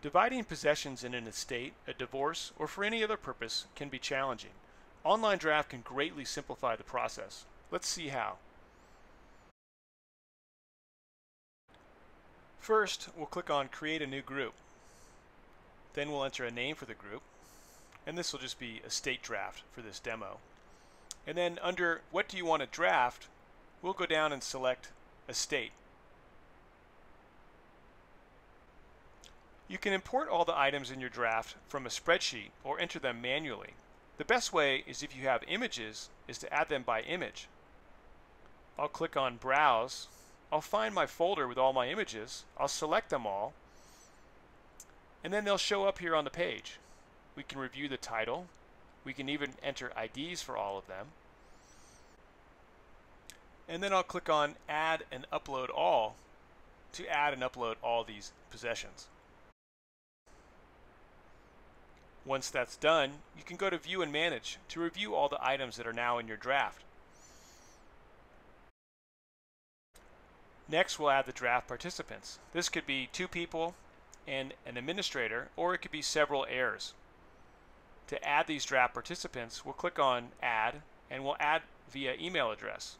Dividing possessions in an estate, a divorce, or for any other purpose can be challenging. Online Draft can greatly simplify the process. Let's see how. First, we'll click on Create a New Group. Then we'll enter a name for the group, and this will just be Estate Draft for this demo. And then under What do you want to draft, we'll go down and select Estate. You can import all the items in your draft from a spreadsheet or enter them manually. The best way is if you have images is to add them by image. I'll click on Browse. I'll find my folder with all my images. I'll select them all, and then they'll show up here on the page. We can review the title. We can even enter IDs for all of them. And then I'll click on Add and Upload All to add and upload all these possessions. Once that's done, you can go to View and Manage to review all the items that are now in your draft. Next, we'll add the draft participants. This could be 2 people and an administrator, or it could be several heirs. To add these draft participants, we'll click on Add, and we'll add via email address.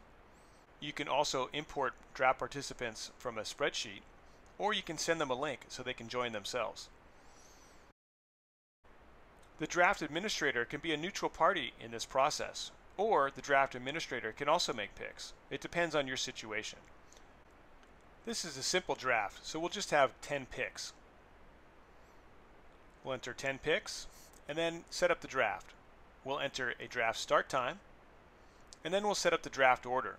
You can also import draft participants from a spreadsheet, or you can send them a link so they can join themselves. The draft administrator can be a neutral party in this process, or the draft administrator can also make picks. It depends on your situation. This is a simple draft, so we'll just have 10 picks. We'll enter 10 picks, and then set up the draft. We'll enter a draft start time, and then we'll set up the draft order.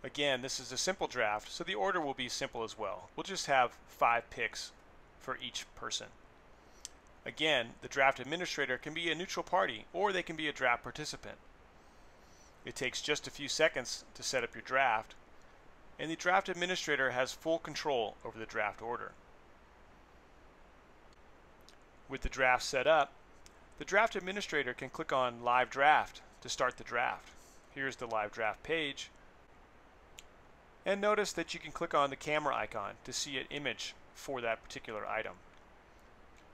Again, this is a simple draft, so the order will be simple as well. We'll just have 5 picks for each person. Again, the draft administrator can be a neutral party, or they can be a draft participant. It takes just a few seconds to set up your draft, and the draft administrator has full control over the draft order. With the draft set up, the draft administrator can click on Live Draft to start the draft. Here's the Live Draft page. And notice that you can click on the camera icon to see an image for that particular item.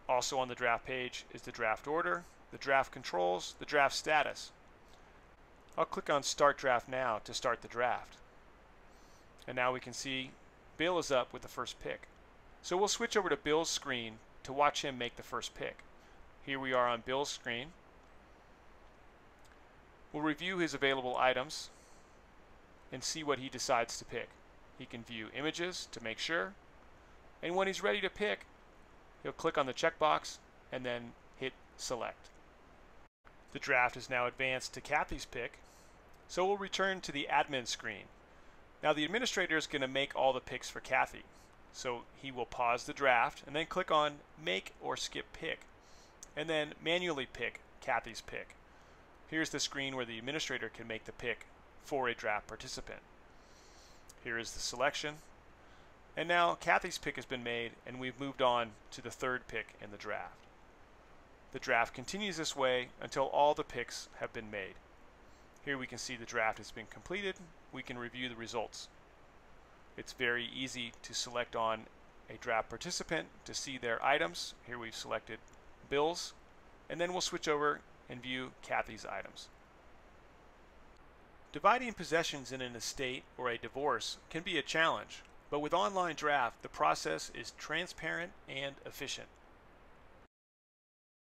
Also on the draft page is the draft order, the draft controls, the draft status. I'll click on Start Draft Now to start the draft. And now we can see Bill is up with the first pick. So we'll switch over to Bill's screen to watch him make the first pick. Here we are on Bill's screen. We'll review his available items and see what he decides to pick. He can view images to make sure, and when he's ready to pick, he'll click on the checkbox and then hit Select. The draft is now advanced to Kathy's pick, so we'll return to the admin screen. Now the administrator is going to make all the picks for Kathy, so he will pause the draft and then click on Make or Skip Pick, and then manually pick Kathy's pick. Here's the screen where the administrator can make the pick for a draft participant. Here is the selection. And now Kathy's pick has been made, and we've moved on to the third pick in the draft. The draft continues this way until all the picks have been made. Here we can see the draft has been completed. We can review the results. It's very easy to select on a draft participant to see their items. Here we've selected Bill's, and then we'll switch over and view Kathy's items. Dividing possessions in an estate or a divorce can be a challenge. But with online draft, the process is transparent and efficient.